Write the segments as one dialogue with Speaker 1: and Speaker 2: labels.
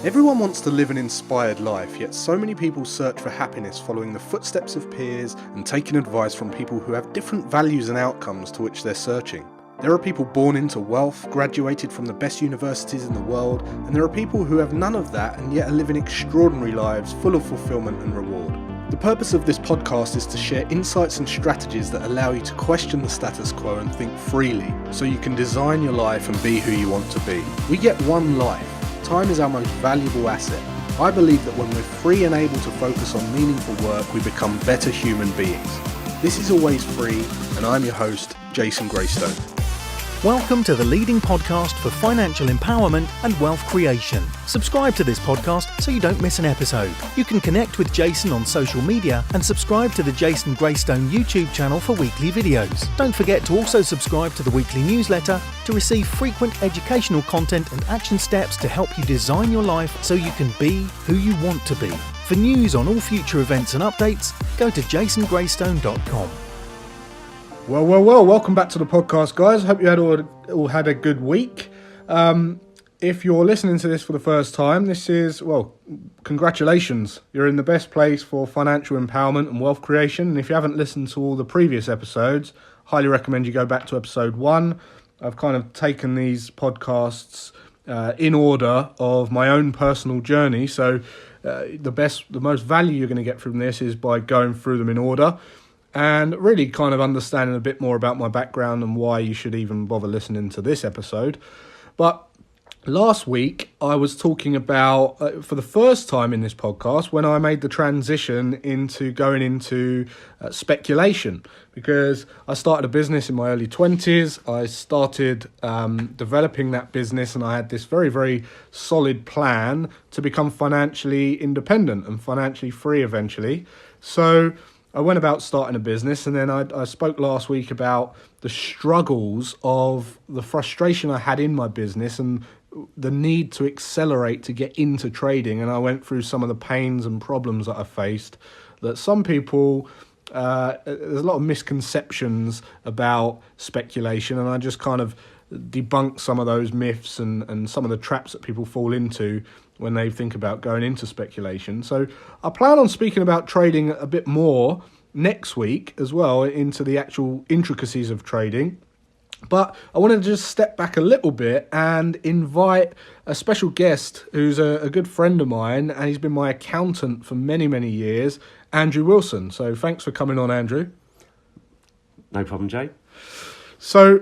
Speaker 1: Everyone wants to live an inspired life, yet so many people search for happiness following the footsteps of peers and taking advice from people who have different values and outcomes to which they're searching. There are people born into wealth, graduated from the best universities in the world, and there are people who have none of that and yet are living extraordinary lives full of fulfillment and reward. The purpose of this podcast is to share insights and strategies that allow you to question the status quo and think freely, so you can design your life and be who you want to be. We get one life. Time is our most valuable asset. I believe that when we're free and able to focus on meaningful work, we become better human beings. This is Always Free, and I'm your host, Jason Graystone.
Speaker 2: Welcome to the leading podcast for financial empowerment and wealth creation. Subscribe to this podcast so you don't miss an episode. You can connect with Jason on social media and subscribe to the Jason Graystone YouTube channel for weekly videos. Don't forget to also subscribe to the weekly newsletter to receive frequent educational content and action steps to help you design your life so you can be who you want to be. For news on all future events and updates, go to jasongraystone.com.
Speaker 1: Well, welcome back to the podcast, guys. Hope you all had a good week. If you're listening to this for the first time, congratulations. You're in the best place for financial empowerment and wealth creation. And if you haven't listened to all the previous episodes, highly recommend you go back to episode 1. I've kind of taken these podcasts in order of my own personal journey. So the most value you're going to get from this is by going through them in order, and really kind of understanding a bit more about my background and why you should even bother listening to this episode. But last week, I was talking about, for the first time in this podcast, when I made the transition into going into speculation. Because I started a business in my early 20s. I started developing that business, and I had this very, very solid plan to become financially independent and financially free eventually. So I went about starting a business, and then I spoke last week about the struggles of the frustration I had in my business and the need to accelerate to get into trading. And I went through some of the pains and problems that I faced, that some people, there's a lot of misconceptions about speculation, and I just kind of debunked some of those myths and some of the traps that people fall into when they think about going into speculation. So I plan on speaking about trading a bit more next week as well, into the actual intricacies of trading. But I wanted to just step back a little bit and invite a special guest who's a good friend of mine, and he's been my accountant for many, many years, Andrew Wilson. So thanks for coming on, Andrew.
Speaker 3: No problem, Jay.
Speaker 1: So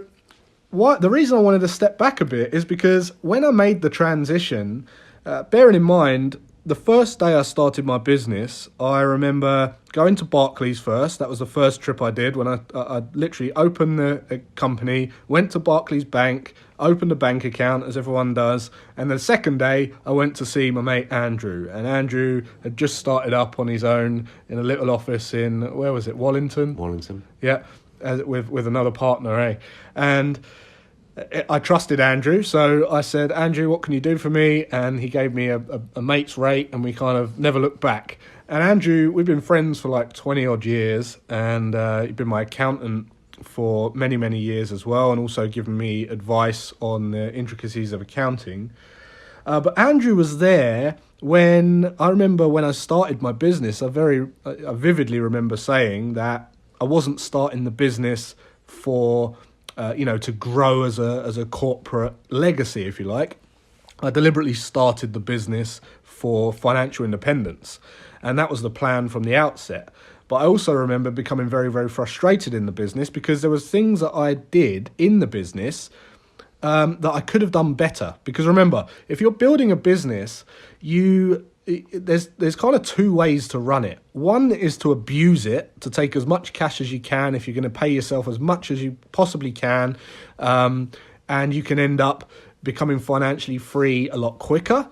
Speaker 1: the reason I wanted to step back a bit is because when I made the transition, bearing in mind, the first day I started my business, I remember going to Barclays first. That was the first trip I did, when I literally opened the company, went to Barclays Bank, opened a bank account, as everyone does. And the second day, I went to see my mate Andrew. And Andrew had just started up on his own in a little office in, where was it, Wallington?
Speaker 3: Wallington.
Speaker 1: Yeah, with another partner, eh? And I trusted Andrew, so I said, Andrew, what can you do for me? And he gave me a mate's rate, and we kind of never looked back. And Andrew, we've been friends for like 20 odd years, and he's been my accountant for many, many years as well, and also given me advice on the intricacies of accounting. But Andrew was there when I started my business. I vividly remember saying that I wasn't starting the business for to grow as a corporate legacy, if you like. I deliberately started the business for financial independence, and that was the plan from the outset. But I also remember becoming very, very frustrated in the business because there was things that I did in the business that I could have done better. Because remember, if you're building a business, there's kind of two ways to run it. One is to abuse it, to take as much cash as you can if you're going to pay yourself as much as you possibly can, and you can end up becoming financially free a lot quicker.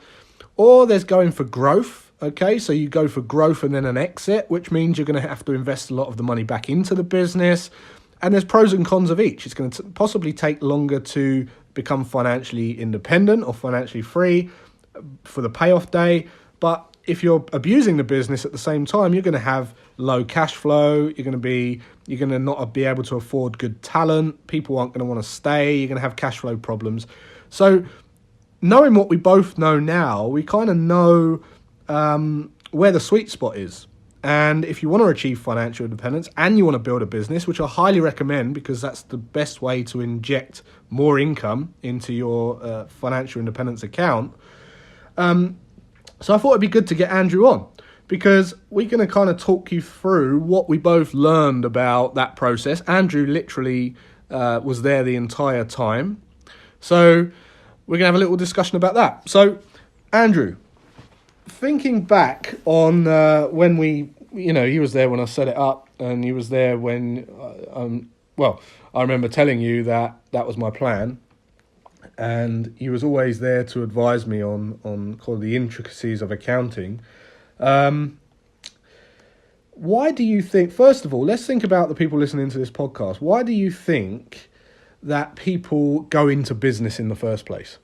Speaker 1: Or there's going for growth. Okay, so you go for growth and then an exit, which means you're going to have to invest a lot of the money back into the business. And there's pros and cons of each. It's going to possibly take longer to become financially independent or financially free for the payoff day. But if you're abusing the business at the same time, you're going to have low cash flow. You're going to not be able to afford good talent. People aren't going to want to stay. You're going to have cash flow problems. So knowing what we both know now, we kind of know where the sweet spot is. And if you want to achieve financial independence and you want to build a business, which I highly recommend because that's the best way to inject more income into your financial independence account. So I thought it'd be good to get Andrew on because we're going to kind of talk you through what we both learned about that process. Andrew literally was there the entire time. So we're going to have a little discussion about that. So, Andrew, thinking back on when he was there when I set it up, and he was there when, I remember telling you that was my plan, and he was always there to advise me on kind of the intricacies of accounting. Why do you think, first of all, let's think about the people listening to this podcast. Why do you think that people go into business in the first place?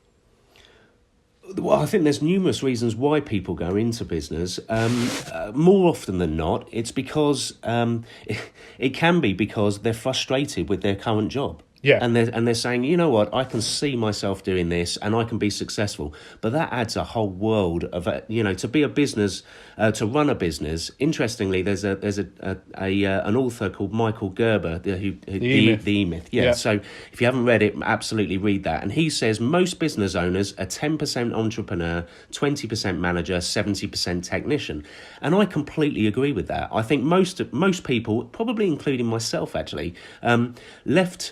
Speaker 3: Well, I think there's numerous reasons why people go into business. More often than not, it's because it can be because they're frustrated with their current job.
Speaker 1: Yeah.
Speaker 3: And they're saying, you know what, I can see myself doing this and I can be successful. But that adds a whole world of, to be a business, to run a business. Interestingly, there's an author called Michael Gerber, The E-Myth. Yeah. So if you haven't read it, absolutely read that. And he says most business owners are 10% entrepreneur, 20% manager, 70% technician. And I completely agree with that. I think most people, probably including myself actually, left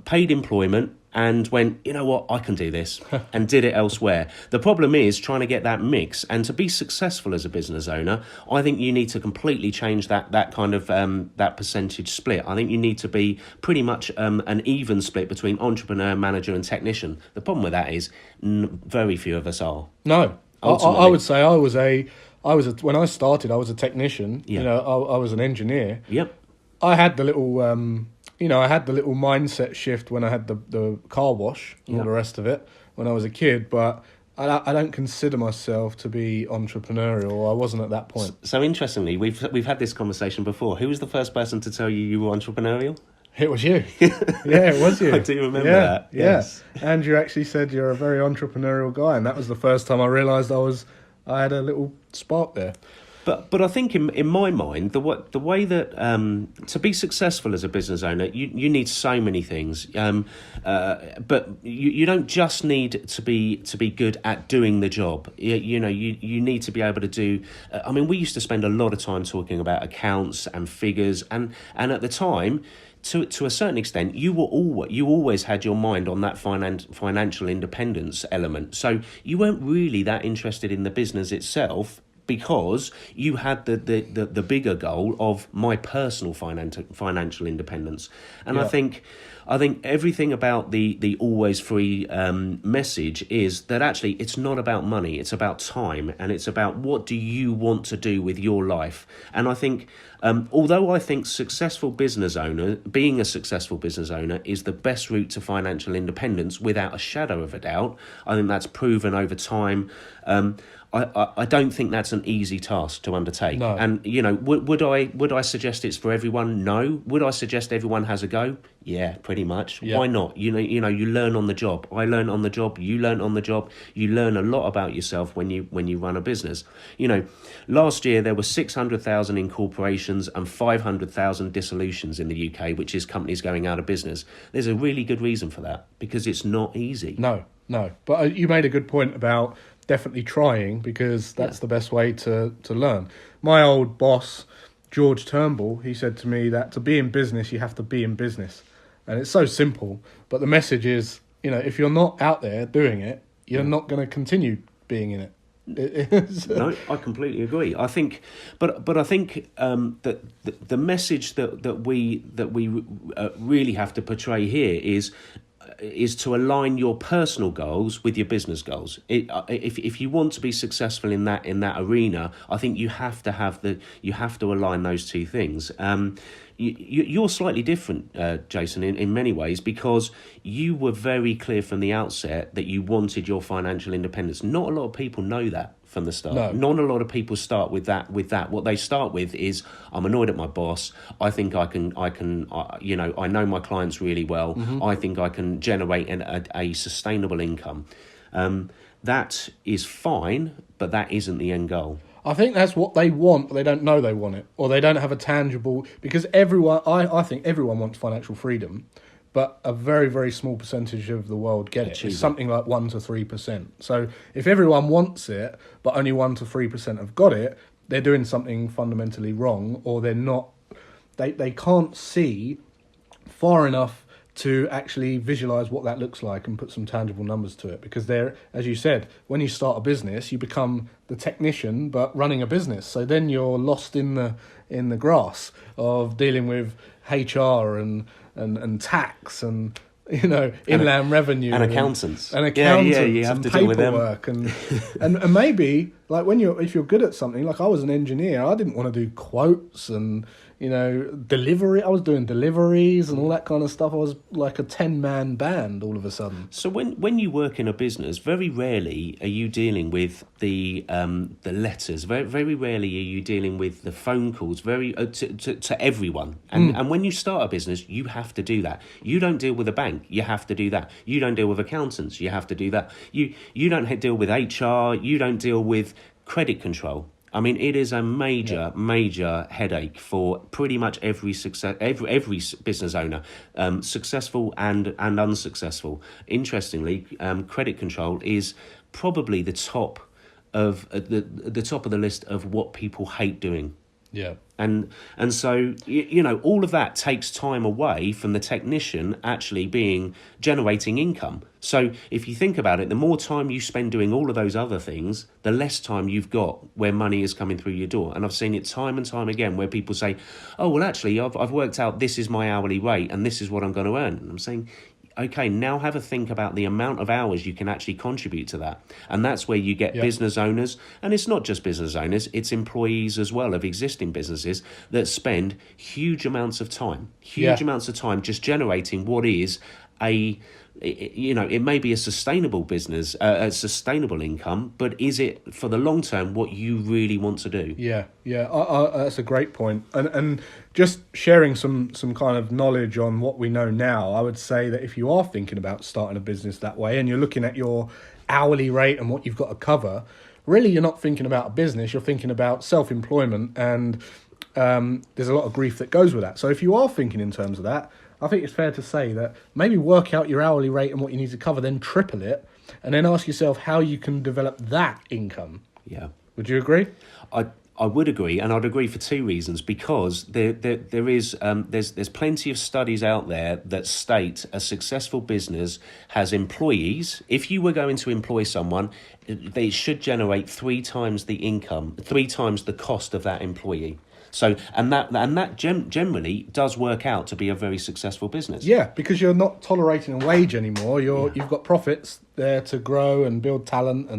Speaker 3: paid employment and went, you know what, I can do this, and did it elsewhere. The problem is trying to get that mix, and to be successful as a business owner, I think you need to completely change that kind of that percentage split. I think you need to be pretty much an even split between entrepreneur, manager, and technician. The problem with that is very few of us are.
Speaker 1: No, I would say when I started, I was a technician.
Speaker 3: Yeah.
Speaker 1: I was an engineer.
Speaker 3: Yep.
Speaker 1: I had the little I had the little mindset shift when I had the car wash and all the rest of it when I was a kid, but I don't consider myself to be entrepreneurial. I wasn't at that point.
Speaker 3: So interestingly, we've had this conversation before. Who was the first person to tell you were entrepreneurial?
Speaker 1: It was you. Yeah, it was you.
Speaker 3: I do remember that. Yes.
Speaker 1: Yeah. Andrew actually said you're a very entrepreneurial guy, and that was the first time I realised I had a little spark there.
Speaker 3: But I think in my mind, the way that to be successful as a business owner, you need so many things. But you don't just need to be good at doing the job. You need to be able to do. We used to spend a lot of time talking about accounts and figures, and at the time, to a certain extent, you always had your mind on that financial independence element. So you weren't really that interested in the business itself, because you had the bigger goal of my personal financial independence. And I think everything about the always free message is that actually it's not about money, it's about time, and it's about what do you want to do with your life. And I think although I think being a successful business owner is the best route to financial independence without a shadow of a doubt, I think that's proven over time. I don't think that's an easy task to undertake.
Speaker 1: No.
Speaker 3: And would I suggest it's for everyone? No. Would I suggest everyone has a go? Yeah, pretty much.
Speaker 1: Yeah.
Speaker 3: Why not? You learn on the job. I learn on the job. You learn on the job. You learn a lot about yourself when you run a business. Last year there were 600,000 incorporations and 500,000 dissolutions in the UK, which is companies going out of business. There's a really good reason for that, because it's not easy.
Speaker 1: No. But you made a good point about definitely trying, because that's the best way to learn. My old boss, George Turnbull, he said to me that to be in business, you have to be in business. And it's so simple, but the message is, if you're not out there doing it, you're not going to continue being in it.
Speaker 3: No, I completely agree. I think, but I think that the message that we really have to portray here is to align your personal goals with your business goals. If you want to be successful in that arena, I think you have to align those two things. You're slightly different, Jason, in many ways, because you were very clear from the outset that you wanted your financial independence. Not a lot of people know that from the start.
Speaker 1: No.
Speaker 3: Not a lot of people start with that. What they start with is, I'm annoyed at my boss. I think I know my clients really well. Mm-hmm. I think I can generate a sustainable income. That is fine, but that isn't the end goal.
Speaker 1: I think that's what they want, but they don't know they want it, or they don't have a tangible. Because I think everyone wants financial freedom, but a very, very small percentage of the world get it. It's something like 1 to 3%. So if everyone wants it, but only 1 to 3% have got it, they're doing something fundamentally wrong, or they're not. They can't see far enough to actually visualize what that looks like and put some tangible numbers to it. Because as you said, when you start a business, you become the technician but running a business. So then you're lost in the grass of dealing with HR and tax and inland revenue
Speaker 3: and accountants
Speaker 1: and
Speaker 3: you have to deal with them.
Speaker 1: and maybe like if you're good at something, like I was an engineer, I didn't want to do quotes and delivery. I was doing deliveries and all that kind of stuff. I was like a 10-man band all of a sudden.
Speaker 3: So when you work in a business, very rarely are you dealing with the letters. Very, very rarely are you dealing with the phone calls. To everyone. And when you start a business, you have to do that. You don't deal with a bank. You have to do that. You don't deal with accountants. You have to do that. You don't deal with HR. You don't deal with credit control. I mean, it is a major headache for pretty much every business owner, successful and unsuccessful. Interestingly, credit control is probably the top of the top of the list of what people hate doing.
Speaker 1: Yeah.
Speaker 3: And so, all of that takes time away from the technician actually generating income. So if you think about it, the more time you spend doing all of those other things, the less time you've got where money is coming through your door. And I've seen it time and time again where people say, oh, well, actually, I've worked out this is my hourly rate and this is what I'm going to earn. And I'm saying, okay, now have a think about the amount of hours you can actually contribute to that. And that's where you get business owners, and it's not just business owners, it's employees as well of existing businesses that spend huge amounts of time just generating what is it may be a sustainable business, a sustainable income, but is it for the long term what you really want to do?
Speaker 1: Yeah, that's a great point. And just sharing some kind of knowledge on what we know now, I would say that if you are thinking about starting a business that way and you're looking at your hourly rate and what you've got to cover, really you're not thinking about a business, you're thinking about self-employment, and there's a lot of grief that goes with that. So if you are thinking in terms of that, I think it's fair to say that maybe work out your hourly rate and what you need to cover, then triple it, and then ask yourself how you can develop that income.
Speaker 3: Yeah.
Speaker 1: Would you agree?
Speaker 3: I would agree, and I'd agree for two reasons. Because there's plenty of studies out there that state a successful business has employees. If you were going to employ someone, they should generate 3 times the income, 3 times the cost of that employee. So, and that generally does work out to be a very successful business.
Speaker 1: Yeah, because you're not tolerating a wage anymore. You've got profits there to grow and build talent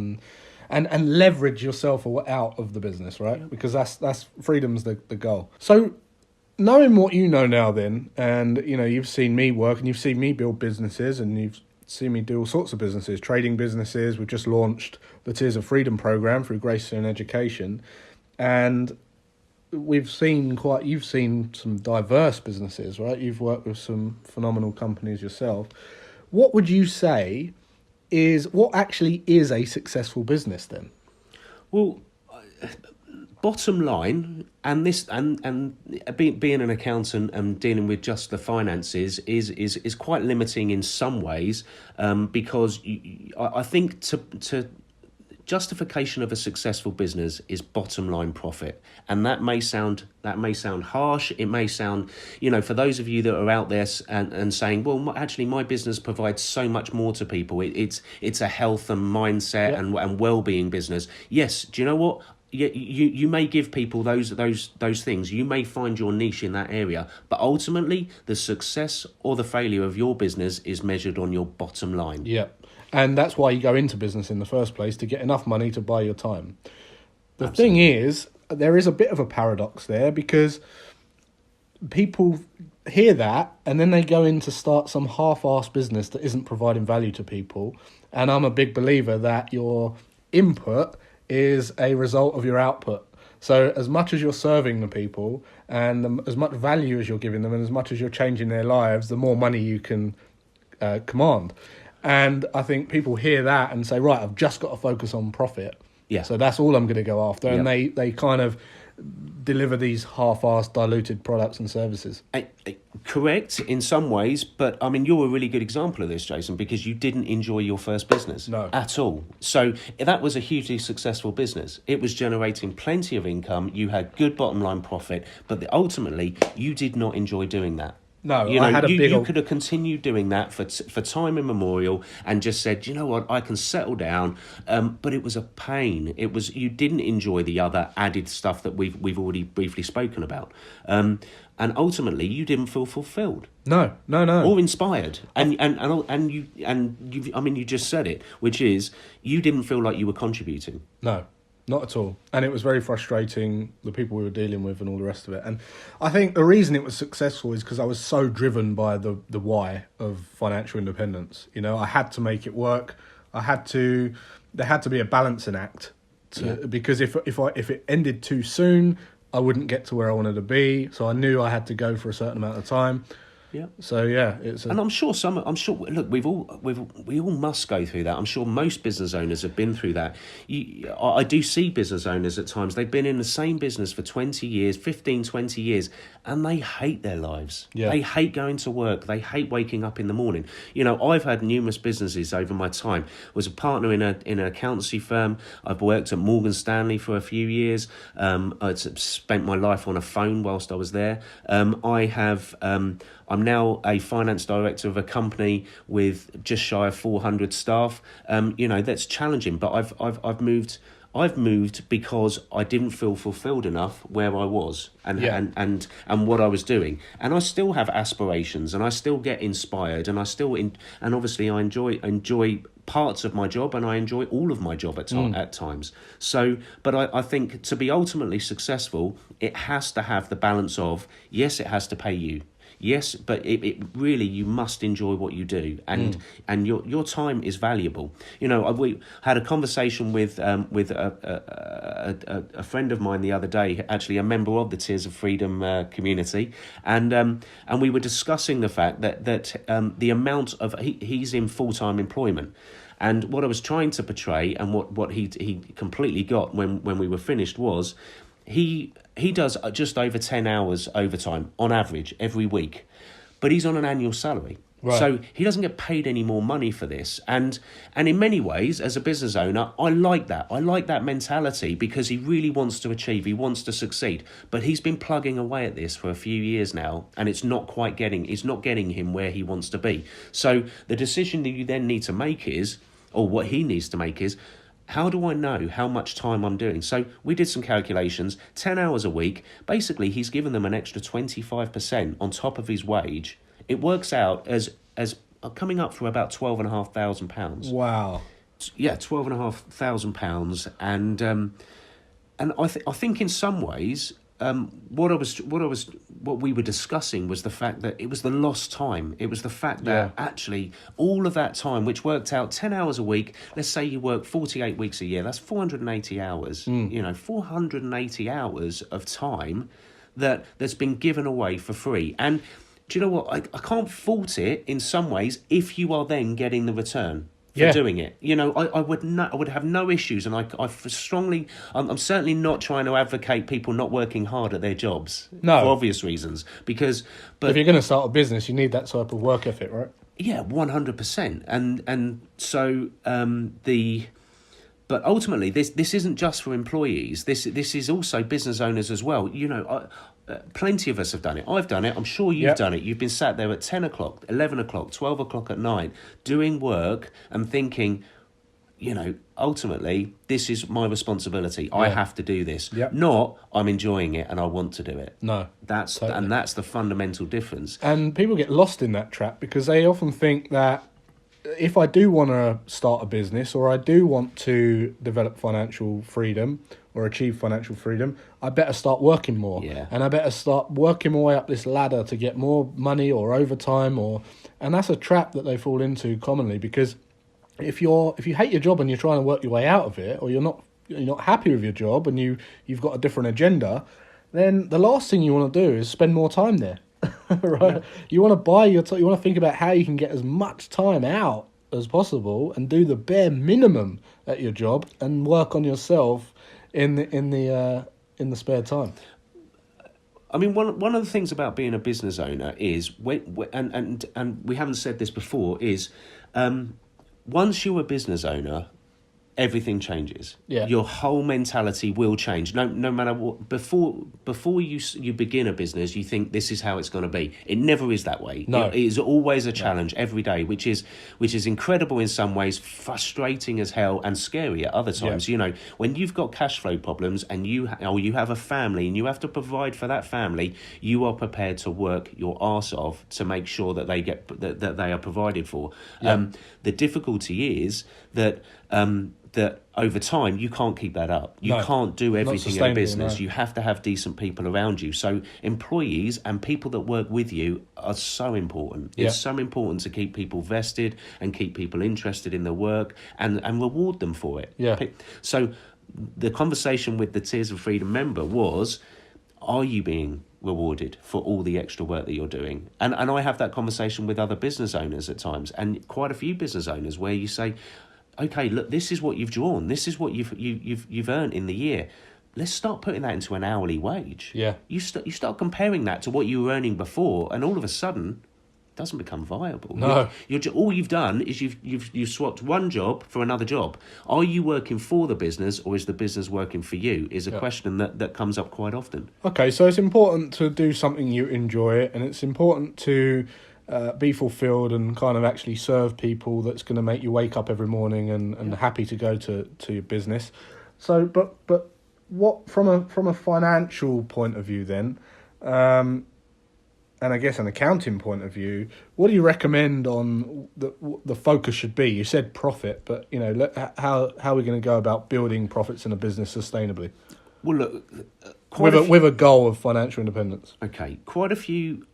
Speaker 1: and leverage yourself out of the business, right? Yeah. Because that's freedom's the goal. So, knowing what you know now, then, and you've seen me work and you've seen me build businesses and you've seen me do all sorts of businesses, trading businesses. We've just launched the Tears of Freedom program through Graystone Education, and you've seen some diverse businesses, right? You've worked with some phenomenal companies yourself. What would you say what actually is a successful business then?
Speaker 3: Well, bottom line, and being an accountant and dealing with just the finances is quite limiting in some ways, because I think to justification of a successful business is bottom line profit. And that may sound harsh. It may sound, for those of you that are out there and saying, well, actually my business provides so much more to people. It's a health and mindset and well-being business. Yes. Do you know what? You may give people those things. You may find your niche in that area, but ultimately the success or the failure of your business is measured on your bottom line.
Speaker 1: Yeah. And that's why you go into business in the first place, to get enough money to buy your time. The thing is, there is a bit of a paradox there, because people hear that and then they go in to start some half-assed business that isn't providing value to people. And I'm a big believer that your input is a result of your output. So as much as you're serving the people and as much value as you're giving them and as much as you're changing their lives, the more money you can command. And I think people hear that and say, right, I've just got to focus on profit.
Speaker 3: Yeah.
Speaker 1: So that's all I'm going to go after. And
Speaker 3: Yeah.
Speaker 1: they kind of deliver these half-assed, diluted products and services.
Speaker 3: Correct in some ways, but I mean, you're a really good example of this, Jason, because you didn't enjoy your first business at all. So that was a hugely successful business. It was generating plenty of income. You had good bottom line profit, but ultimately you did not enjoy doing that.
Speaker 1: No,
Speaker 3: you know,
Speaker 1: I had a big...
Speaker 3: You could have continued doing that for time immemorial and just said, you know what, I can settle down. But it was a pain. It was, you didn't enjoy the other added stuff that we've already briefly spoken about. And ultimately, you didn't feel fulfilled.
Speaker 1: No.
Speaker 3: Or inspired. And you I mean, you just said it, which is you didn't feel like you were contributing.
Speaker 1: No. Not at all. And it was very frustrating, the people we were dealing with and all the rest of it. And I think the reason it was successful is because I was so driven by the why of financial independence. You know, I had to make it work. There had to be a balancing act because if it ended too soon, I wouldn't get to where I wanted to be. So I knew I had to go for a certain amount of time.
Speaker 3: Yeah.
Speaker 1: So
Speaker 3: and I'm sure look, we all must go through that. I'm sure most business owners have been through that. I do see business owners at times, they've been in the same business for 20 years, 15, 20 years, and they hate their lives.
Speaker 1: Yeah.
Speaker 3: They hate going to work. They hate waking up in the morning. You know, I've had numerous businesses over my time. I was a partner in an accountancy firm. I've worked at Morgan Stanley for a few years. I'd spent my life on a phone whilst I was there. I'm now a finance director of a company with just shy of 400 staff. You know, that's challenging, but I've moved because I didn't feel fulfilled enough where I was and what I was doing. And I still have aspirations, and I still get inspired, and and obviously I enjoy parts of my job, and I enjoy all of my job at times. So, but I think to be ultimately successful, it has to have the balance of, yes, it has to pay you. Yes, but it really, you must enjoy what you do, and your time is valuable. You know, we had a conversation with a friend of mine the other day, actually a member of the Tears of Freedom community, and we were discussing the fact that the amount of he's in full-time employment. And what I was trying to portray, and what he completely got when we were finished, was he does just over 10 hours overtime on average every week, but he's on an annual salary. Right. So he doesn't get paid any more money for this. And in many ways, as a business owner, I like that. I like that mentality because he really wants to achieve, he wants to succeed. But he's been plugging away at this for a few years now, and it's not getting him where he wants to be. So the decision that you then need to make is, or what he needs to make is, how do I know how much time I'm doing? So we did some calculations, 10 hours a week. Basically, he's given them an extra 25% on top of his wage. It works out as coming up for about £12,500.
Speaker 1: Wow.
Speaker 3: Yeah, £12,500. And I think in some ways, what we were discussing was the fact that it was the lost time. It was the fact that actually all of that time, which worked out 10 hours a week, let's say you work 48 weeks a year, that's 480 hours. You know, 480 hours of time that's been given away for free. And do you know what? I can't fault it in some ways if you are then getting the return for doing it. You know, I would have no issues, and I'm certainly not trying to advocate people not working hard at their jobs for obvious reasons. But
Speaker 1: if you're going to start a business, you need that type of work ethic, right?
Speaker 3: Yeah, 100%. And so but ultimately, this isn't just for employees. This is also business owners as well. You know, plenty of us have done it. I've done it. I'm sure you've done it. You've been sat there at 10 o'clock, 11 o'clock, 12 o'clock at night, doing work and thinking, you know, ultimately, this is my responsibility. I have to do this. Yep. Not, I'm enjoying it and I want to do it.
Speaker 1: No.
Speaker 3: That's the fundamental difference.
Speaker 1: And people get lost in that trap because they often think that if I do want to start a business or I do want to develop financial freedom or achieve financial freedom, I better start working more.
Speaker 3: Yeah.
Speaker 1: And I better start working my way up this ladder to get more money or overtime and that's a trap that they fall into commonly, because if you hate your job and you're trying to work your way out of it, or you're not happy with your job and you've got a different agenda, then the last thing you want to do is spend more time there. Right? Yeah. You want to buy you want to think about how you can get as much time out as possible and do the bare minimum at your job and work on yourself in the spare time.
Speaker 3: I mean, one of the things about being a business owner is, and we haven't said this before, is once you're a business owner, everything changes.
Speaker 1: Yeah.
Speaker 3: Your whole mentality will change. No matter what. Before you begin a business, you think this is how it's going to be. It never is that way.
Speaker 1: No.
Speaker 3: It is always a challenge every day, which is incredible in some ways, frustrating as hell, and scary at other times.
Speaker 1: Yeah.
Speaker 3: You know, when you've got cash flow problems and you have a family and you have to provide for that family, you are prepared to work your arse off to make sure that they get that they are provided for.
Speaker 1: Yeah.
Speaker 3: The difficulty is that over time you can't keep that up. You can't do everything in a business. No. You have to have decent people around you. So employees and people that work with you are so important. It's so important to keep people vested and keep people interested in the work and reward them for it.
Speaker 1: Yeah.
Speaker 3: So the conversation with the Tears of Freedom member was, are you being rewarded for all the extra work that you're doing? And I have that conversation with other business owners at times, and quite a few business owners, where you say, okay, look, this is what you've drawn. This is what you've earned in the year. Let's start putting that into an hourly wage.
Speaker 1: Yeah.
Speaker 3: You start comparing that to what you were earning before, and all of a sudden, it doesn't become viable.
Speaker 1: No.
Speaker 3: All you've done is you've swapped one job for another job. Are you working for the business, or is the business working for you? Is a question that comes up quite often.
Speaker 1: Okay, so it's important to do something you enjoy, and it's important to be fulfilled and kind of actually serve people. That's going to make you wake up every morning and happy to go to your business. So, but what from a financial point of view then, and I guess an accounting point of view, what do you recommend on the focus should be? You said profit, but you know, how are we going to go about building profits in a business sustainably?
Speaker 3: Well, look,
Speaker 1: with a goal of financial independence.
Speaker 3: Okay, quite a few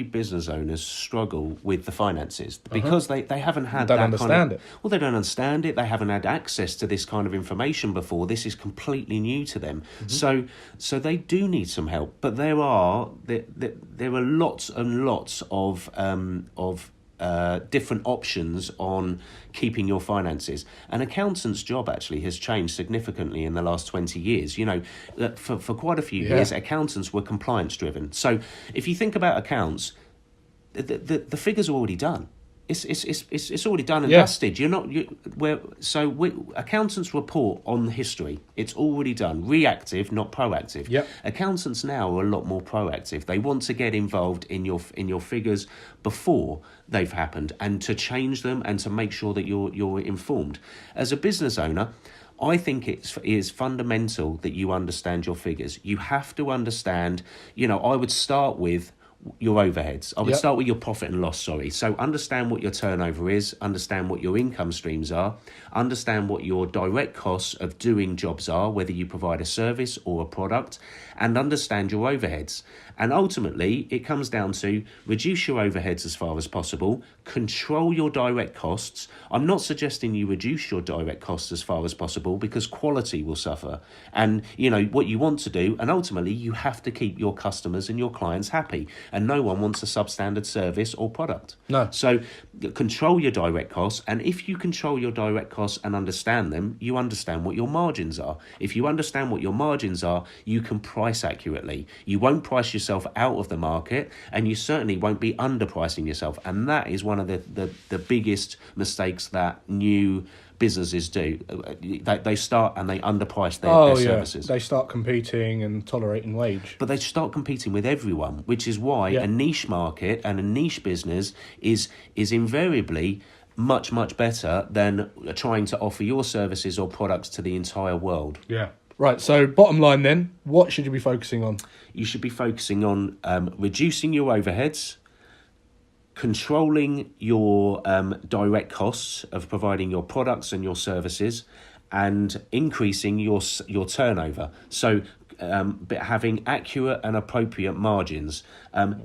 Speaker 3: business owners struggle with the finances because they haven't had
Speaker 1: Don't
Speaker 3: that
Speaker 1: understand it.
Speaker 3: Well, they don't understand it. They haven't had access to this kind of information before. This is completely new to them. Mm-hmm. So they do need some help. But there are lots and lots of different options on keeping your finances. An accountant's job actually has changed significantly in the last 20 years. You know, for quite a few years, accountants were compliance driven. So if you think about accounts, the figures are already done. It's already done and dusted. Accountants report on the history. It's already done. Reactive, not proactive. Yep. Accountants now are a lot more proactive. They want to get involved in your figures before they've happened, and to change them and to make sure that you're informed. As a business owner, I think it is fundamental that you understand your figures. You have to understand. You know, I would start with your overheads. I would start with your profit and loss, So understand what your turnover is, understand what your income streams are, understand what your direct costs of doing jobs are, whether you provide a service or a product, and understand your overheads. And ultimately, it comes down to reduce your overheads as far as possible, control your direct costs. I'm not suggesting you reduce your direct costs as far as possible, because quality will suffer. And, you know, what you want to do, and ultimately you have to keep your customers and your clients happy. And no one wants a substandard service or product.
Speaker 1: No.
Speaker 3: So control your direct costs. And if you control your direct costs and understand them, you understand what your margins are. If you understand what your margins are, you can price accurately. You won't price yourself out of the market, and you certainly won't be underpricing yourself. And that is one of the biggest mistakes that new businesses do. They start and they underprice their services.
Speaker 1: They start competing and tolerating wage.
Speaker 3: But they start competing with everyone, which is why a niche market and a niche business is invariably much, much better than trying to offer your services or products to the entire world.
Speaker 1: Yeah. Right, so bottom line then, what should you be focusing on?
Speaker 3: You should be focusing on reducing your overheads, controlling your direct costs of providing your products and your services, and increasing your turnover. So having accurate and appropriate margins.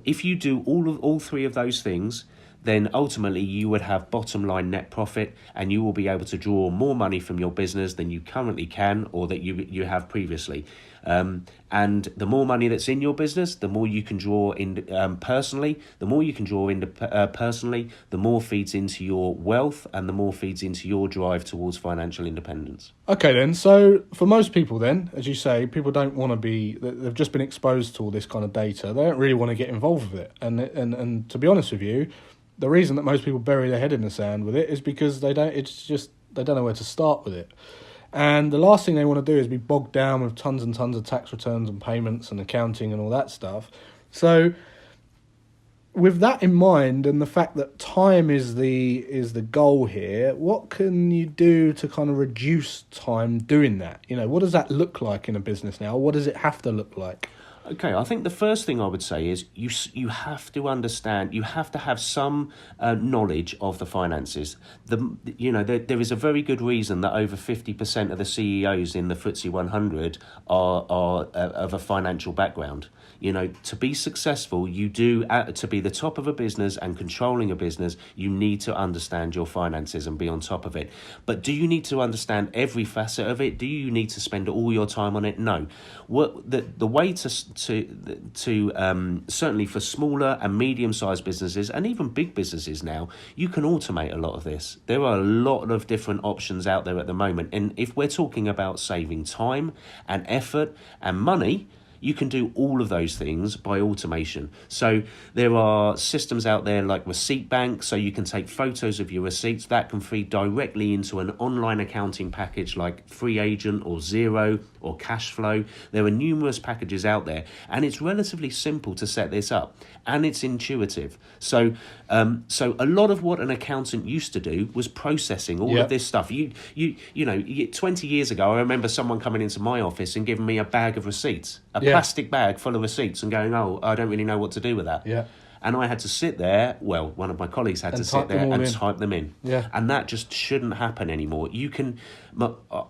Speaker 3: If you do all three of those things, then ultimately you would have bottom line net profit, and you will be able to draw more money from your business than you currently can or that you have previously. And the more money that's in your business, the more you can draw in personally. The more you can draw in personally, the more feeds into your wealth, and the more feeds into your drive towards financial independence.
Speaker 1: Okay, then. So for most people, then, as you say, people don't want to be. They've just been exposed to all this kind of data. They don't really want to get involved with it. And to be honest with you, the reason that most people bury their head in the sand with it is because they don't. It's just they don't know where to start with it. And the last thing they want to do is be bogged down with tons and tons of tax returns and payments and accounting and all that stuff. So with that in mind, and the fact that time is the goal here, what can you do to kind of reduce time doing that? What does that look like in a business now? What does it have to look like?
Speaker 3: Okay, I think the first thing I would say is you have to understand, you have to have some knowledge of the finances. There is a very good reason that over 50% of the CEOs in the FTSE 100 are of a financial background. To be successful, to be the top of a business and controlling a business, you need to understand your finances and be on top of it. But do you need to understand every facet of it? Do you need to spend all your time on it? No. The way to certainly for smaller and medium-sized businesses, and even big businesses now, you can automate a lot of this. There are a lot of different options out there at the moment. And if we're talking about saving time and effort and money, you can do all of those things by automation. So there are systems out there like Receipt Bank, so you can take photos of your receipts. That can feed directly into an online accounting package like Free Agent or Xero or Cashflow. There are numerous packages out there, and it's relatively simple to set this up, and it's intuitive. So a lot of what an accountant used to do was processing all of this stuff. 20 years ago, I remember someone coming into my office and giving me a bag of receipts, plastic bag full of receipts, and going, "Oh, I don't really know what to do with that." Yeah. And I had to sit there, one of my colleagues had to sit there and type them in. Yeah. And that just shouldn't happen anymore.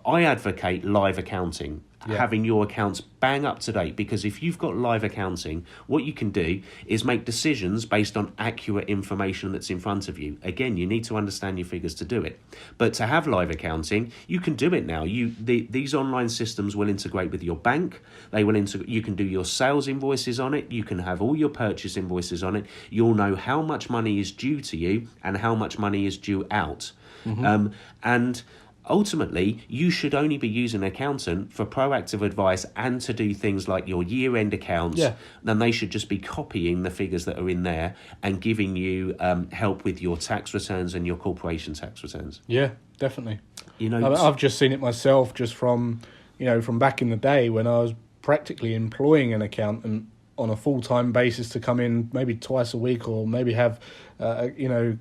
Speaker 3: I advocate live accounting, having your accounts bang up to date, because if you've got live accounting, what you can do is make decisions based on accurate information that's in front of you. Again, you need to understand your figures to do it. But to have live accounting, you can do it now. These online systems will integrate with your bank. You can do your sales invoices on it. You can have all your purchase invoices on it. You'll know how much money is due to you and how much money is due out. Mm-hmm. And ultimately, you should only be using an accountant for proactive advice and to do things like your year-end accounts. Yeah. Then they should just be copying the figures that are in there and giving you help with your tax returns and your corporation tax returns.
Speaker 1: Yeah, definitely. I've just seen it myself, just from back in the day when I was practically employing an accountant on a full-time basis to come in maybe twice a week, or maybe have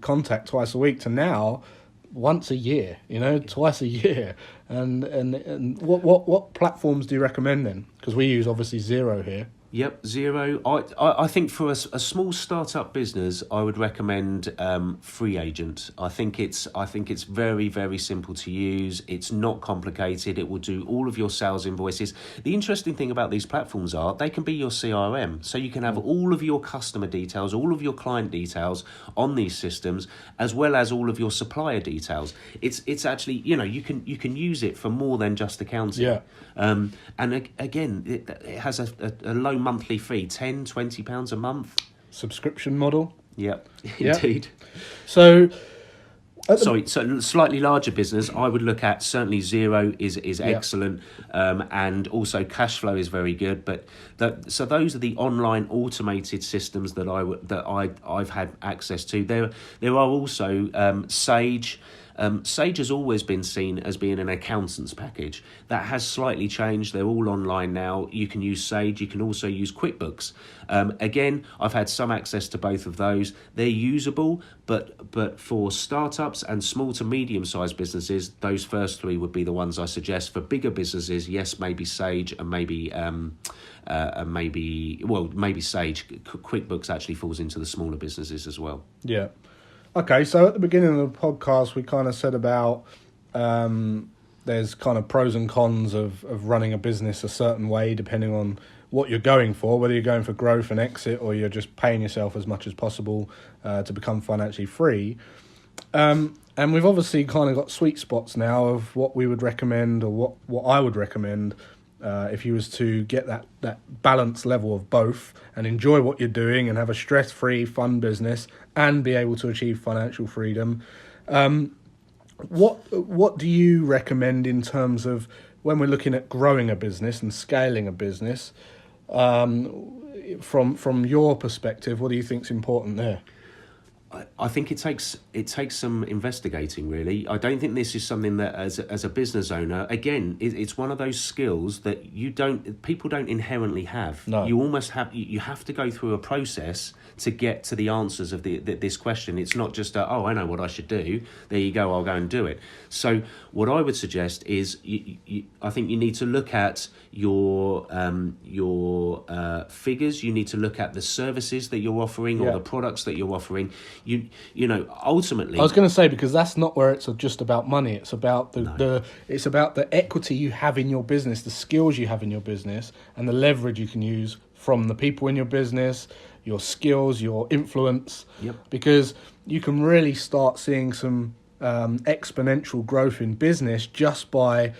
Speaker 1: contact twice a week, to now once a year, twice a year. And what platforms do you recommend then? Because we use obviously Xero here.
Speaker 3: Yep, Xero. I think for a small startup business, I would recommend Free Agent. I think it's very, very simple to use. It's not complicated. It will do all of your sales invoices. The interesting thing about these platforms are they can be your CRM, so you can have all of your customer details, all of your client details on these systems, as well as all of your supplier details. It's actually you can use it for more than just accounting. Yeah. And again, it has a low monthly fee, £10-20 a month.
Speaker 1: Subscription model.
Speaker 3: Yep, indeed.
Speaker 1: So
Speaker 3: slightly larger business, I would look at certainly Xero is excellent, and also Cashflow is very good. But so those are the online automated systems that I've had access to. There are also Sage. Sage has always been seen as being an accountant's package. That has slightly changed. They're all online now. You can use Sage. You can also use QuickBooks. Again, I've had some access to both of those. They're usable, but for startups and small to medium-sized businesses, those first three would be the ones I suggest. For bigger businesses, yes, maybe Sage, and maybe Sage. QuickBooks actually falls into the smaller businesses as well.
Speaker 1: Yeah. Okay, so at the beginning of the podcast, we kind of said about the there's kind of pros and cons of running a business a certain way, depending on what you're going for, whether you're going for growth and exit or you're just paying yourself as much as possible to become financially free. And we've obviously kind of got sweet spots now of what we would recommend, or what I would recommend if you was to get that balanced level of both and enjoy what you're doing and have a stress-free, fun business and be able to achieve financial freedom. What do you recommend in terms of when we're looking at growing a business and scaling a business? From your perspective, what do you think is important there?
Speaker 3: I think it takes some investigating, really. I don't think this is something that, as a business owner, again, it's one of those skills that people don't inherently have.
Speaker 1: No.
Speaker 3: You almost you have to go through a process to get to the answers of this question. It's not just I know what I should do. There you go, I'll go and do it. So what I would suggest is I think you need to look at your figures. You need to look at the services that you're offering or the products that you're offering. You know, ultimately,
Speaker 1: I was going to say, because that's not where it's just about money. It's about it's about the equity you have in your business, the skills you have in your business, and the leverage you can use from the people in your business, your skills, your influence.
Speaker 3: Yep.
Speaker 1: Because you can really start seeing some exponential growth in business just by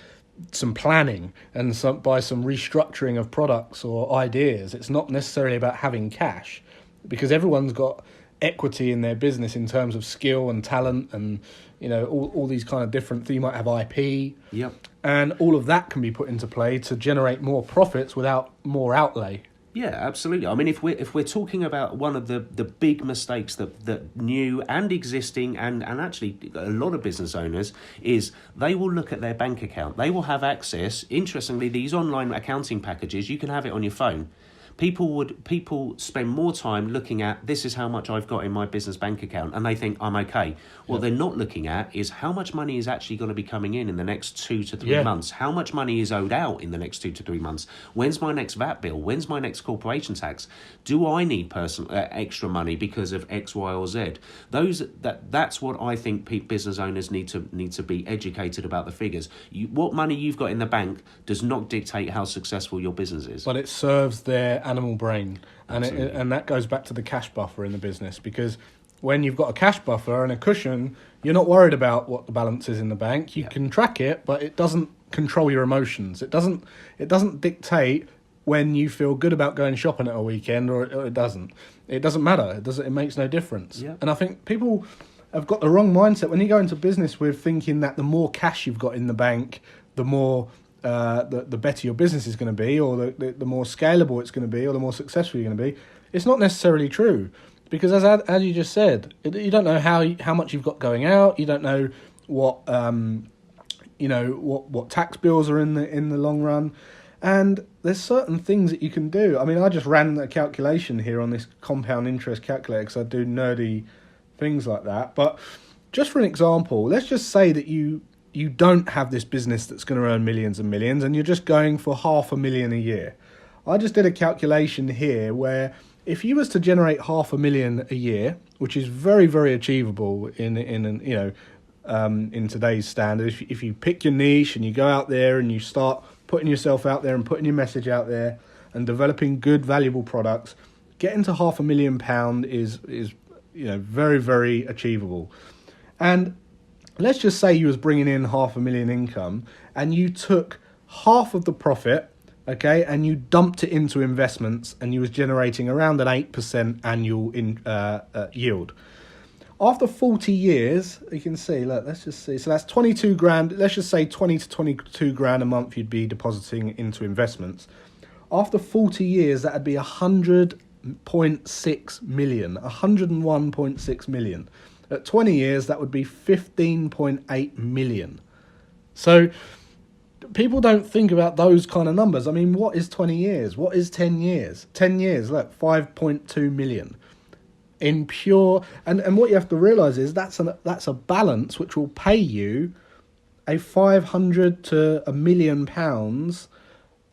Speaker 1: some planning and by some restructuring of products or ideas. It's not necessarily about having cash, because everyone's got equity in their business in terms of skill and talent and, you know, all these kind of different things. You might have IP.
Speaker 3: Yep.
Speaker 1: And all of that can be put into play to generate more profits without more outlay.
Speaker 3: Yeah, absolutely. I mean, if we're talking about one of the big mistakes that new and existing and actually a lot of business owners is, they will look at their bank account. They will have access. Interestingly, these online accounting packages, you can have it on your phone. People spend more time looking at, this is how much I've got in my business bank account, and they think I'm okay. What they're not looking at is how much money is actually going to be coming in the next 2 to 3 months. How much money is owed out in the next 2 to 3 months? When's my next VAT bill? When's my next corporation tax? Do I need extra money because of X, Y, or Z? That's what I think business owners need to be educated about the figures. What money you've got in the bank does not dictate how successful your business is.
Speaker 1: But it serves their animal brain,
Speaker 3: Absolutely.
Speaker 1: and that goes back to the cash buffer in the business, because when you've got a cash buffer and a cushion, you're not worried about what the balance is in the bank. You can track it, but it doesn't control your emotions. It doesn't dictate when you feel good about going shopping at a weekend, or it doesn't. It doesn't matter. It makes no difference.
Speaker 3: Yeah.
Speaker 1: And I think people have got the wrong mindset when you go into business with thinking that the more cash you've got in the bank, the more the better your business is going to be, or the more scalable it's going to be, or the more successful you're going to be. It's not necessarily true, because as you just said, you don't know how much you've got going out. You don't know what what tax bills are in the long run, and there's certain things that you can do. I mean, I just ran a calculation here on this compound interest calculator because I do nerdy things like that. But just for an example, let's just say that you don't have this business that's going to earn millions and millions, and you're just going for $500,000 a year. I just did a calculation here where if you was to generate $500,000 a year, which is very, very achievable in today's standards, if you pick your niche and you go out there and you start putting yourself out there and putting your message out there and developing good, valuable products, getting to £500,000 is very, very achievable. And let's just say you was bringing in $500,000 income and you took half of the profit, okay, and you dumped it into investments, and you was generating around an 8% annual yield. After 40 years, you can see, look, let's just see. So that's 22 grand. Let's just say 20 to 22 grand a month you'd be depositing into investments. After 40 years, that'd be 100.6 million, 101.6 million. At 20 years, that would be 15.8 million. So people don't think about those kind of numbers. I mean, what is 20 years? What is 10 years? 10 years, look, 5.2 million. In pure... And what you have to realise is that's a balance which will pay you a 500 to £1 million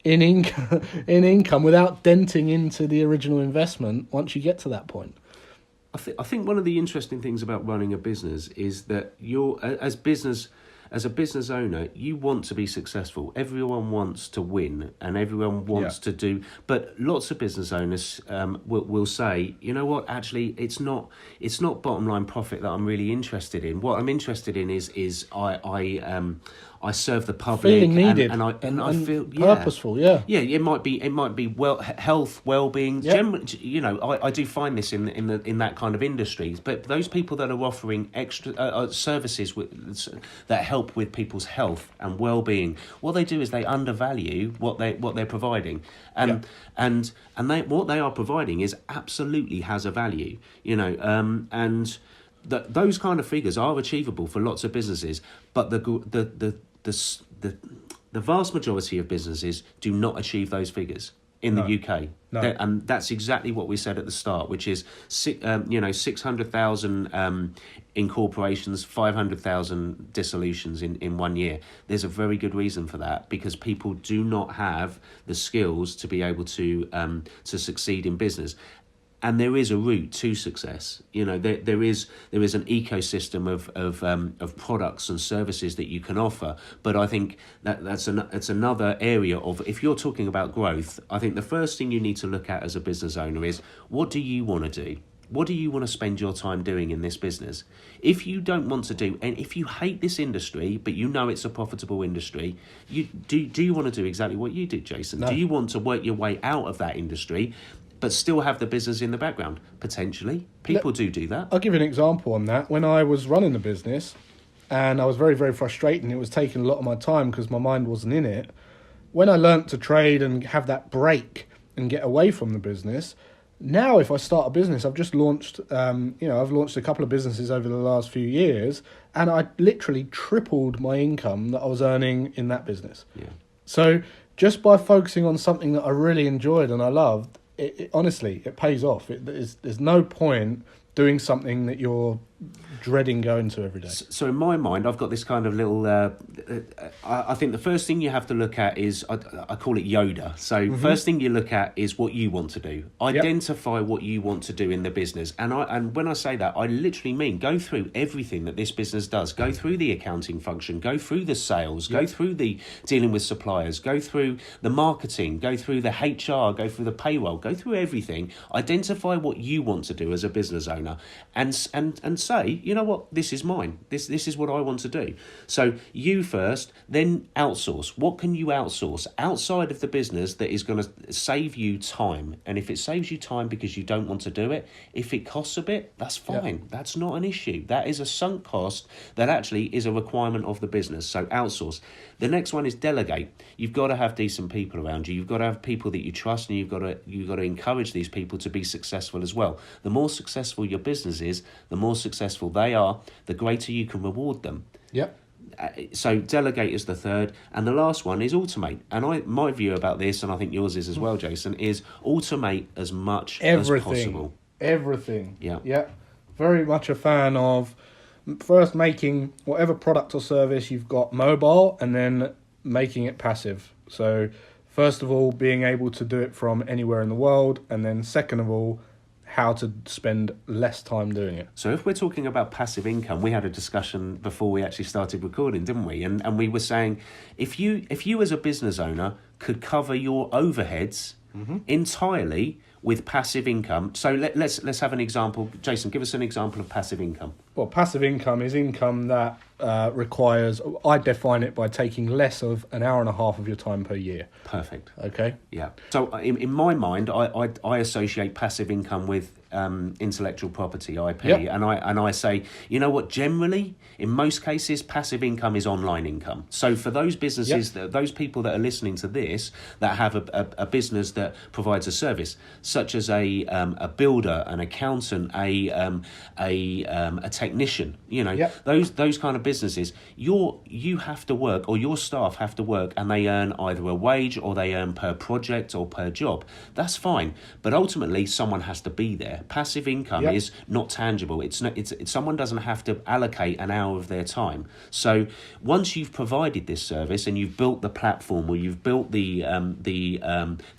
Speaker 1: in income without denting into the original investment once you get to that point. I
Speaker 3: think one of the interesting things about running a business is that as as a business owner, you want to be successful. Everyone wants to win, and everyone wants to do. But lots of business owners will say, you know what? Actually, it's not bottom line profit that I'm really interested in. What I'm interested in is I serve the public,
Speaker 1: feeling needed,
Speaker 3: and I feel
Speaker 1: purposeful.
Speaker 3: It might be health, well-being. Generally, you know, I do find this in that kind of industries. But those people that are offering extra services that help with people's health and well-being, what they do is they undervalue what they're providing, and what they are providing is absolutely has a value. You know, and those kind of figures are achievable for lots of businesses, but the vast majority of businesses do not achieve those figures in the UK.
Speaker 1: No.
Speaker 3: And that's exactly what we said at the start, which is 600,000 incorporations, 500,000 dissolutions in 1 year. There's a very good reason for that, because people do not have the skills to be able to succeed in business. And there is a route to success. You know, there is an ecosystem of products and services that you can offer. But I think that's another area of, if you're talking about growth, I think the first thing you need to look at as a business owner is, what do you want to do? What do you want to spend your time doing in this business? If you don't want to do, and if you hate this industry, but you know it's a profitable industry, do you want to do exactly what you did, Jason?
Speaker 1: No.
Speaker 3: Do you want to work your way out of that industry, but still have the business in the background? Potentially. People do that.
Speaker 1: I'll give you an example on that. When I was running the business, and I was very, very frustrated, and it was taking a lot of my time because my mind wasn't in it, when I learnt to trade and have that break and get away from the business, now if I start a business, I've just launched, I've launched a couple of businesses over the last few years, and I literally tripled my income that I was earning in that business.
Speaker 3: Yeah.
Speaker 1: So just by focusing on something that I really enjoyed and I loved, it honestly, it pays off. There's no point doing something that you're dreading going to every day.
Speaker 3: So in my mind, I've got this kind of little... I think the first thing you have to look at is, I call it Yoda. So first thing you look at is what you want to do. Identify what you want to do in the business. And when I say that, I literally mean go through everything that this business does. Go through the accounting function, go through the sales, go through the dealing with suppliers, go through the marketing, go through the HR, go through the payroll, go through everything. Identify what you want to do as a business owner, and say, you know what, this is mine. This is what I want to do. So you first, then outsource. What can you outsource outside of the business that is going to save you time? And if it saves you time because you don't want to do it, if it costs a bit, that's fine. Yeah. That's not an issue. That is a sunk cost that actually is a requirement of the business. So outsource. The next one is delegate. You've got to have decent people around you. You've got to have people that you trust, and you've got to encourage these people to be successful as well. The more successful your business is, the more successful they are, the greater you can reward them.
Speaker 1: Yep.
Speaker 3: So delegate is the third, and the last one is automate. And my view about this, and I think yours is as well, Jason, is automate as much as possible.
Speaker 1: Everything.
Speaker 3: Yeah.
Speaker 1: Yeah. Very much a fan of first making whatever product or service you've got mobile, and then making it passive. So first of all, being able to do it from anywhere in the world, and then second of all, how to spend less time doing it.
Speaker 3: So if we're talking about passive income, we had a discussion before we actually started recording, didn't we? And we were saying, if you as a business owner could cover your overheads entirely with passive income. So let's have an example. Jason, give us an example of passive income.
Speaker 1: Well, passive income is income that requires, I define it by taking less of an hour and a half of your time per year.
Speaker 3: Perfect.
Speaker 1: Okay.
Speaker 3: Yeah. So in my mind, I associate passive income with intellectual property, IP, and I say, you know what? Generally, in most cases, passive income is online income. So for those businesses, those people that are listening to this, that have a business that provides a service, such as a builder, an accountant, a technician, those kind of businesses, you have to work, or your staff have to work, and they earn either a wage or they earn per project or per job. That's fine, but ultimately someone has to be there. Passive income is not tangible. It's someone doesn't have to allocate an hour of their time. So once you've provided this service and you've built the platform, or you've built the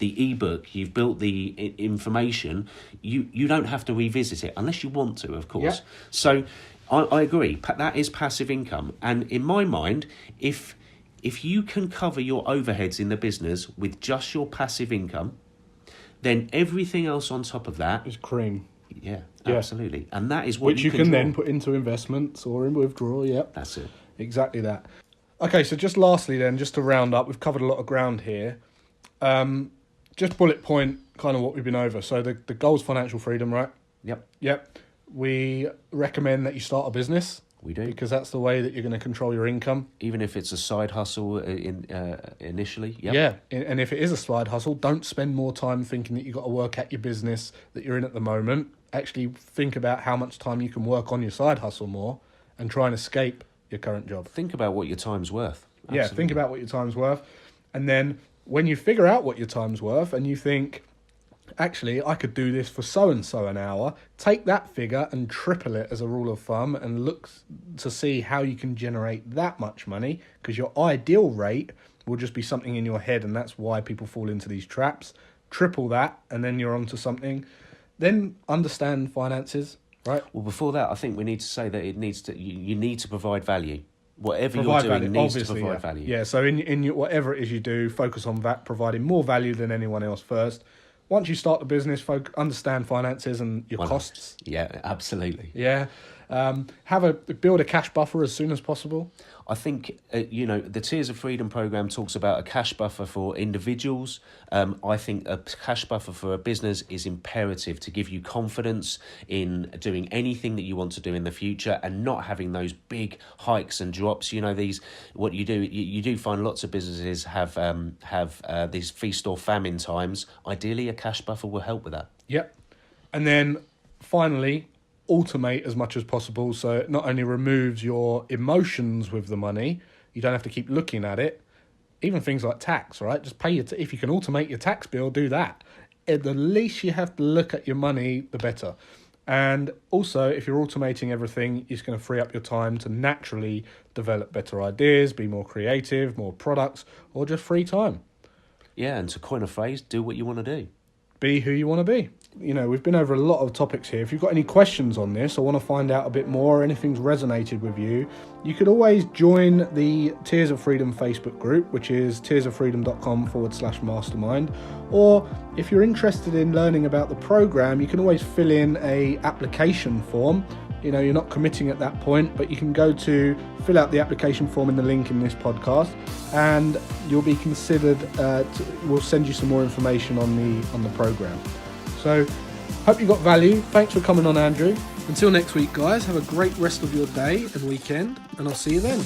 Speaker 3: ebook, you've built the information, you don't have to revisit it unless you want to, of course. So I agree. That is passive income, and in my mind, if you can cover your overheads in the business with just your passive income, then everything else on top of that
Speaker 1: It's cream.
Speaker 3: Yeah,
Speaker 1: Yeah.
Speaker 3: absolutely. And that is what
Speaker 1: Which you can
Speaker 3: draw.
Speaker 1: then put into investments or in withdrawal, yep.
Speaker 3: That's it.
Speaker 1: Exactly that. Okay, so just lastly then, just to round up, we've covered a lot of ground here. Just bullet point kind of what we've been over. So the goal's financial freedom, right? Yep. We recommend that you start a business.
Speaker 3: We do.
Speaker 1: Because that's the way that you're going to control your income.
Speaker 3: Even if it's a side hustle initially. Yep.
Speaker 1: Yeah, and if it is a side hustle, don't spend more time thinking that you've got to work at your business that you're in at the moment. Actually think about how much time you can work on your side hustle more and try and escape your current job.
Speaker 3: Think about what your time's worth. Absolutely.
Speaker 1: Yeah, think about what your time's worth. And then when you figure out what your time's worth and you think, actually, I could do this for so-and-so an hour, take that figure and triple it as a rule of thumb and look to see how you can generate that much money, because your ideal rate will just be something in your head, and that's why people fall into these traps. Triple that, and then you're onto something. Then understand finances, right?
Speaker 3: Well, before that, I think we need to say that it needs to. You need to provide value. Whatever
Speaker 1: Provide
Speaker 3: you're doing
Speaker 1: value,
Speaker 3: needs to
Speaker 1: obviously,
Speaker 3: provide
Speaker 1: yeah.
Speaker 3: value.
Speaker 1: Yeah, so in your, whatever it is you do, focus on that, providing more value than anyone else first. Once you start the business, understand finances and your costs.
Speaker 3: Yeah, absolutely.
Speaker 1: Yeah. Build a cash buffer as soon as possible.
Speaker 3: I think, the Tiers of Freedom program talks about a cash buffer for individuals. I think a cash buffer for a business is imperative to give you confidence in doing anything that you want to do in the future and not having those big hikes and drops. You do find lots of businesses have these feast or famine times. Ideally, a cash buffer will help with that.
Speaker 1: Yep. And then finally, automate as much as possible, so it not only removes your emotions with the money, you don't have to keep looking at it. Even things like tax, right? Just pay if you can automate your tax bill, do that. The least you have to look at your money, the better. And also, if you're automating everything, it's going to free up your time to naturally develop better ideas, be more creative, more products, or just free time.
Speaker 3: Yeah, and to coin a phrase, do what you want to do.
Speaker 1: Be who you want to be. We've been over a lot of topics here. If you've got any questions on this or want to find out a bit more or anything's resonated with you, you could always join the Tiers of Freedom Facebook group, which is tiersofreedom.com/mastermind. Or if you're interested in learning about the program, you can always fill in a application form. You're not committing at that point, but you can go to fill out the application form in the link in this podcast, and you'll be considered. We'll send you some more information on the program. So, hope you got value. Thanks for coming on, Andrew. Until next week, guys, have a great rest of your day and weekend, and I'll see you then.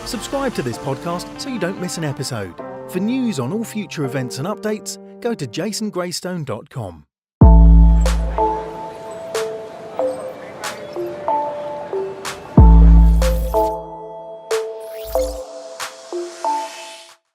Speaker 2: Subscribe to this podcast so you don't miss an episode. For news on all future events and updates, go to jasongraystone.com.